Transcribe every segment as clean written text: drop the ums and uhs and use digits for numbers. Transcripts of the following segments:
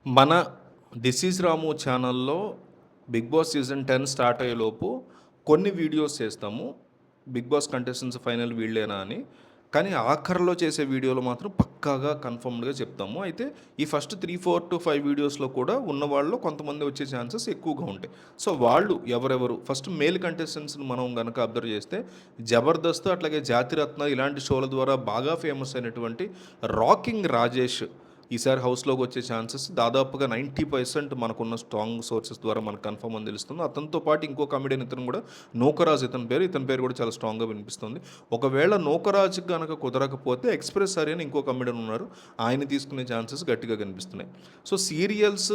మన 'this is రాము' ఛానల్‌లో 'big boss' season 10 start అయ్యేలోపు కొన్ని వీడియోస్ చేస్తాము. 'బిగ్ బాస్' కంటెస్టెంట్స్ ఫైనల్ వీళ్ళేనా అని. కానీ ఆఖరిలో చేసే వీడియోలో మాత్రం పక్కాగా కన్ఫర్మ్డ్‌గా చెప్తాము. అయితే ఈ ఫస్ట్ 3, 4-5 వీడియోస్‌లో కూడా ఉన్నవాళ్ళు కొంతమంది వచ్చే ఛాన్సెస్ ఎక్కువగా ఉంటాయి. సో, వాళ్ళు ఎవరెవరు ఫస్ట్ మేల్ కంటెస్టెంట్స్‌ని మనం గనక అబ్జర్వ్ చేస్తే 'జబర్దస్త్' అట్లాగే 'జాతిరత్న' ఇలాంటి షోల ద్వారా బాగా ఫేమస్ అయినటువంటి 'రాకింగ్ రాజేష్' ఈసారి హౌస్‌లోకి వచ్చే ఛాన్సెస్ దాదాపుగా 90% మనకున్న స్ట్రాంగ్ సోర్సెస్ ద్వారా మనకు కన్ఫర్మ్ అని తెలుస్తుంది. అతనితో పాటు ఇంకో కమెడియన్ ఇతను కూడా 'నూకరాజు' ఇతని పేరు కూడా చాలా స్ట్రాంగ్‌గా వినిపిస్తుంది. ఒకవేళ 'నూకరాజుకి' గనక కుదరకపోతే 'ఎక్స్‌ప్రెస్ హరి' అని ఇంకో కమెడియన్ ఉన్నారు. ఆయన తీసుకునే ఛాన్సెస్ గట్టిగా కనిపిస్తున్నాయి. సో, సీరియల్స్,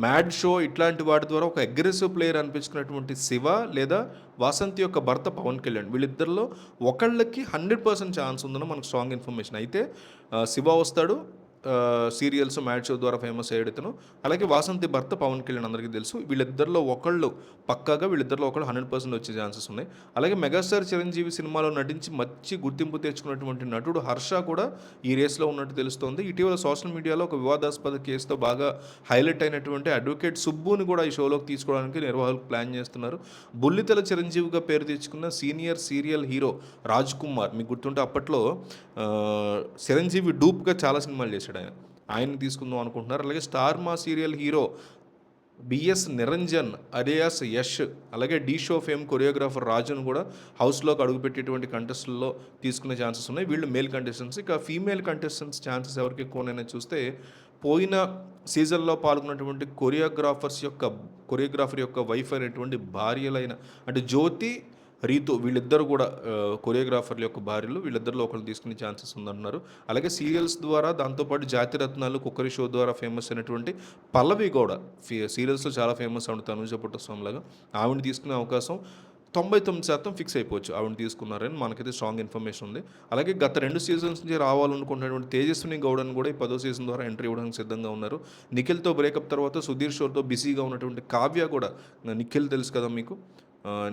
మ్యాడ్ షో ఇట్లాంటి వాటి ద్వారా ఒక అగ్రెసివ్ ప్లేయర్ అనిపించుకున్నటువంటి 'శివ' లేదా వాసంతి యొక్క భర్త 'పవన్ కళ్యాణ్' వీళ్ళిద్దరిలో ఒకళ్ళకి 100% ఛాన్స్ ఉందని మనకు స్ట్రాంగ్ ఇన్ఫర్మేషన్. అయితే 'శివ' వస్తాడు. సీరియల్స్, మ్యాడ్ షో ద్వారా ఫేమస్ అయ్యాడు ఇతను. అలాగే వాసంతి భర్త 'పవన్ కళ్యాణ్' అందరికీ తెలుసు. వీళ్ళిద్దరిలో ఒకళ్ళు 100% వచ్చే ఛాన్సెస్ ఉన్నాయి. అలాగే మెగాస్టార్ చిరంజీవి సినిమాలో నటించి మంచి గుర్తింపు తెచ్చుకున్నటువంటి నటుడు 'హర్ష' కూడా ఈ రేస్‌లో ఉన్నట్టు తెలుస్తోంది. ఇటీవల సోషల్ మీడియాలో ఒక వివాదాస్పద కేసుతో బాగా హైలైట్ అయినటువంటి అడ్వకేట్ సుబ్బుని కూడా ఈ షోలోకి తీసుకోవడానికి నిర్వాహకులు ప్లాన్ చేస్తున్నారు. బుల్లితెర చిరంజీవిగా పేరు తెచ్చుకున్న senior serial hero 'Raj Kumar' మీకు గుర్తుంటే అప్పట్లో చిరంజీవి డూప్‌గా చాలా సినిమాలు చేశాడు ఆయన. ఆయన్ని తీసుకుందాం అనుకుంటున్నారు. అలాగే star Maa serial hero BS Niranjan alias Yash, అలాగే ఢీ షో ఫేమ్ కొరియోగ్రాఫర్ రాజును కూడా హౌస్‌లోకి అడుగుపెట్టేటువంటి కంటెస్టుల్లో తీసుకునే ఛాన్సెస్ ఉన్నాయి. వీళ్ళు మేల్ కంటెస్టెంట్స్. ఇక ఫీమేల్ కంటెస్టెంట్స్ ఛాన్సెస్ ఎవరికి ఎక్కువ ఉన్నాయని చూస్తే పోయిన సీజన్‌లో పాల్గొన్నటువంటి కొరియోగ్రాఫర్ యొక్క వైఫ్ అయినటువంటి భార్యలైన అంటే జ్యోతి, రీతు వీళ్ళిద్దరూ కూడా కొరియోగ్రాఫర్ల యొక్క భార్యలు. వీళ్ళిద్దరిలో ఒకరిని తీసుకునే ఛాన్సెస్ ఉందంటున్నారు. అలాగే సీరియల్స్ ద్వారా దాంతోపాటు 'జాతిరత్నాలు', 'కుక్కరి షో' ద్వారా ఫేమస్ అయినటువంటి పల్లవి గౌడ సీరియల్స్‌లో చాలా ఫేమస్ ఆవిడ 'తనూజ పుట్టస్వామిలాగా'. ఆవిడని తీసుకునే అవకాశం 99% ఫిక్స్ అయిపోవచ్చు. ఆవిడని తీసుకున్నారని మనకైతే స్ట్రాంగ్ ఇన్ఫర్మేషన్ ఉంది. అలాగే గత 2 సీజన్స్ నుంచి రావాలనుకుంటున్నటువంటి తేజస్విని గౌడని కూడా ఈ 10వ సీజన్ ద్వారా ఎంట్రీ ఇవ్వడానికి సిద్ధంగా ఉన్నారు. నిఖిల్‌తో బ్రేకప్ తర్వాత సుధీర్ షోతో బిజీగా ఉన్నటువంటి కావ్య కూడా, నిఖిల్ తెలుసు కదా మీకు,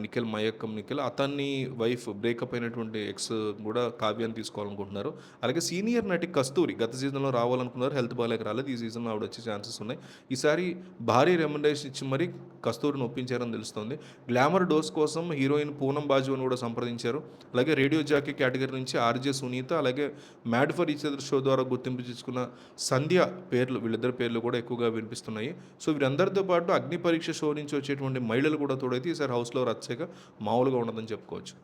నిఖిల్ మయక్కం నిఖిల్ అతన్ని వైఫ్ బ్రేకప్ అయినటువంటి ఎక్స్ కూడా కావ్యాన్ని తీసుకోవాలనుకుంటున్నారు. అలాగే సీనియర్ నటి కస్తూరి గత సీజన్లో రావాలనుకున్నారు, హెల్త్ బాగాలేక రాలేదు. ఈ సీజన్లో ఆవిడ వచ్చే ఛాన్సెస్ ఉన్నాయి. ఈసారి భారీ రెమ్యునరేషన్ ఇచ్చి మరీ కస్తూరిని ఒప్పించారని తెలుస్తోంది. గ్లామర్ డోస్ కోసం హీరోయిన్ పూనం బాజుని కూడా సంప్రదించారు. అలాగే రేడియో జాకీ కేటగిరీ నుంచి ఆర్జే సునీత, అలాగే mad for each other show ద్వారా గుర్తింపు తెచ్చుకున్న సంధ్య పేర్లు, వీళ్ళిద్దరి పేర్లు కూడా ఎక్కువగా వినిపిస్తున్నాయి. సో, వీరందరితో పాటు అగ్ని పరీక్ష షో నుంచి వచ్చేటువంటి మహిళలు కూడా తోడైతే ఈసారి హౌస్లో రచ్చగా మామూలుగా ఉండదని చెప్పుకోవచ్చు.